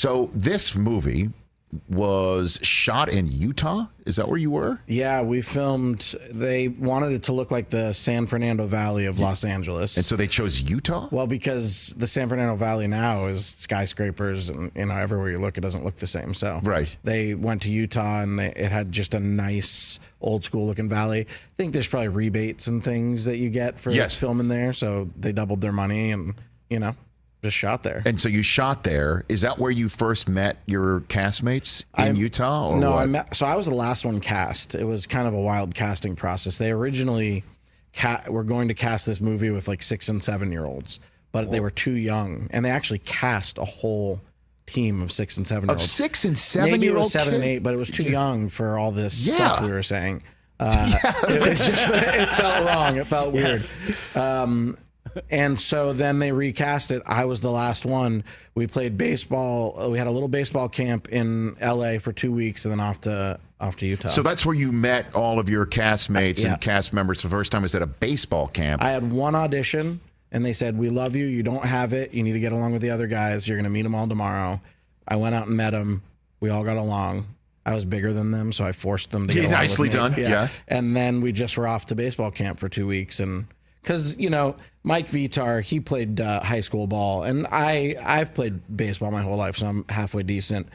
So this movie was shot in Utah. Is that where you were? Yeah, we filmed. They wanted it to look like the San Fernando Valley of Los Angeles. And so they chose Utah? Well, because the San Fernando Valley now is skyscrapers, and everywhere you look, it doesn't look the same. So they went to Utah, and it had just a nice old school looking valley. I think there's probably rebates and things that you get for filming there. So they doubled their money, and just shot there. And so you shot there. Is that where you first met your castmates in Utah? Or no, what? So I was the last one cast. It was kind of a wild casting process. They originally were going to cast this movie with like 6 and 7 year olds, but they were too young, and they actually cast a whole team of 6 and 7 year olds. Of 6 and 7 Maybe year it was olds? 7 and 8, but it was too young for all this stuff we were saying. It felt wrong. It felt weird. And so then they recast it. I was the last one. We played baseball. We had a little baseball camp in LA for 2 weeks, and then off to Utah. So that's where you met all of your castmates and cast members for the first time. Was at a baseball camp. I had one audition, and they said, "We love you. You don't have it. You need to get along with the other guys. You're going to meet them all tomorrow." I went out and met them. We all got along. I was bigger than them, so I forced them to get along nicely with me. done. Yeah. And then we just were off to baseball camp for 2 weeks, and because Mike Vitar, he played high school ball, and I've played baseball my whole life, so I'm halfway decent.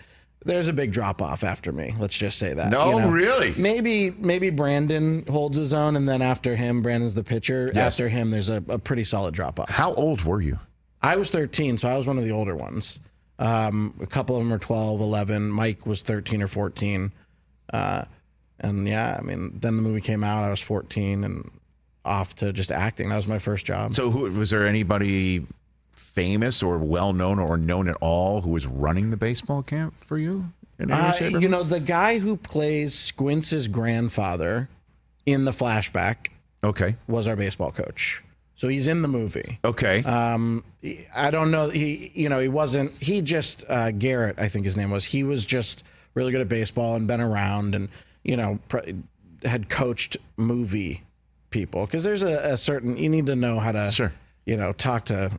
There's a big drop off after me. Let's just say that. No, really? Maybe Brandon holds his own, and then after him, Brandon's the pitcher. Yes. After him, there's a pretty solid drop off. How old were you? I was 13, so I was one of the older ones. A couple of them were 12, 11. Mike was 13 or 14. And then the movie came out. I was 14 and off to just acting. That was my first job. So was there anybody famous or well-known or known at all who was running the baseball camp for you? The guy who plays Squints' grandfather in the flashback was our baseball coach. So he's in the movie. Okay. I don't know. Garrett, I think his name was. He was just really good at baseball and been around and, had coached movie people. Because there's a certain, you need to know how to, talk to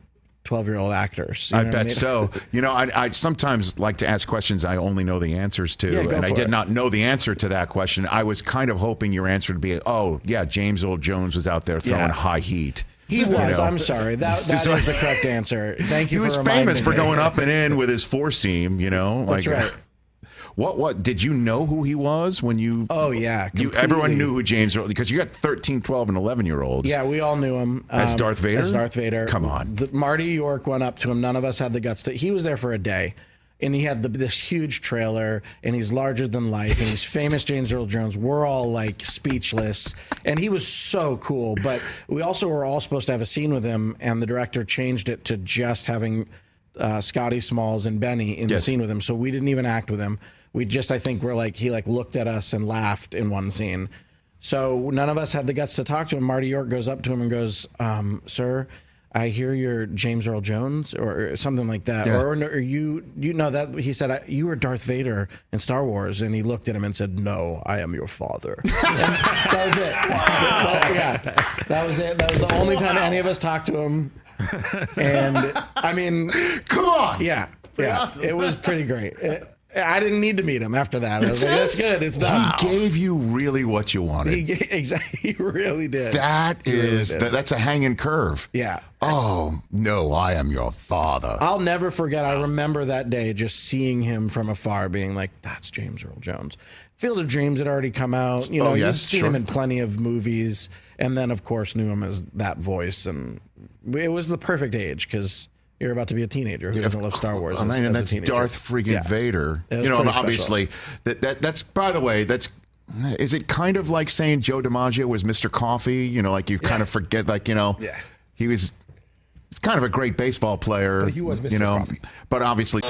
12-year-old actors. I bet so. I sometimes like to ask questions I only know the answers to, and I did not know the answer to that question. I was kind of hoping your answer would be, James Earl Jones was out there throwing high heat. He was. I'm sorry. That is the correct answer. Thank you. He was famous for going up and in with his four seam. That's right. What did you know who he was when you? Oh yeah, everyone knew who James Earl, because you got 13, 12, and 11-year-olds. Yeah, we all knew him as Darth Vader. As Darth Vader. Come on. Marty York went up to him. None of us had the guts to. He was there for a day, and he had this huge trailer, and he's larger than life, and he's famous James Earl Jones. We're all like speechless, and he was so cool. But we also were all supposed to have a scene with him, and the director changed it to just having Scotty Smalls and Benny in the scene with him. So we didn't even act with him. We just, I think he looked at us and laughed in one scene. So none of us had the guts to talk to him. Marty York goes up to him and goes, "Sir, I hear you're James Earl Jones," or something like that. Yeah. Or you know that he said, "You were Darth Vader in Star Wars." And he looked at him and said, "No, I am your father." That was it. Wow. That was it. That was the only time any of us talked to him. And I mean, come on. Yeah. Awesome. It was pretty great. I didn't need to meet him after that. I was like, that's good. It's done. He gave you really what you wanted. He really did. That's a hanging curve. Yeah. Oh, no, I am your father. I'll never forget. I remember that day just seeing him from afar being like, that's James Earl Jones. Field of Dreams had already come out. You've seen him in plenty of movies. And then, of course, knew him as that voice. And it was the perfect age because you're about to be a teenager who doesn't love Star Wars. And that's Darth freaking Vader. Obviously, that's, by the way, is it kind of like saying Joe DiMaggio was Mr. Coffee? You kind of forget, he was kind of a great baseball player. But he was Mr. Coffee. But obviously.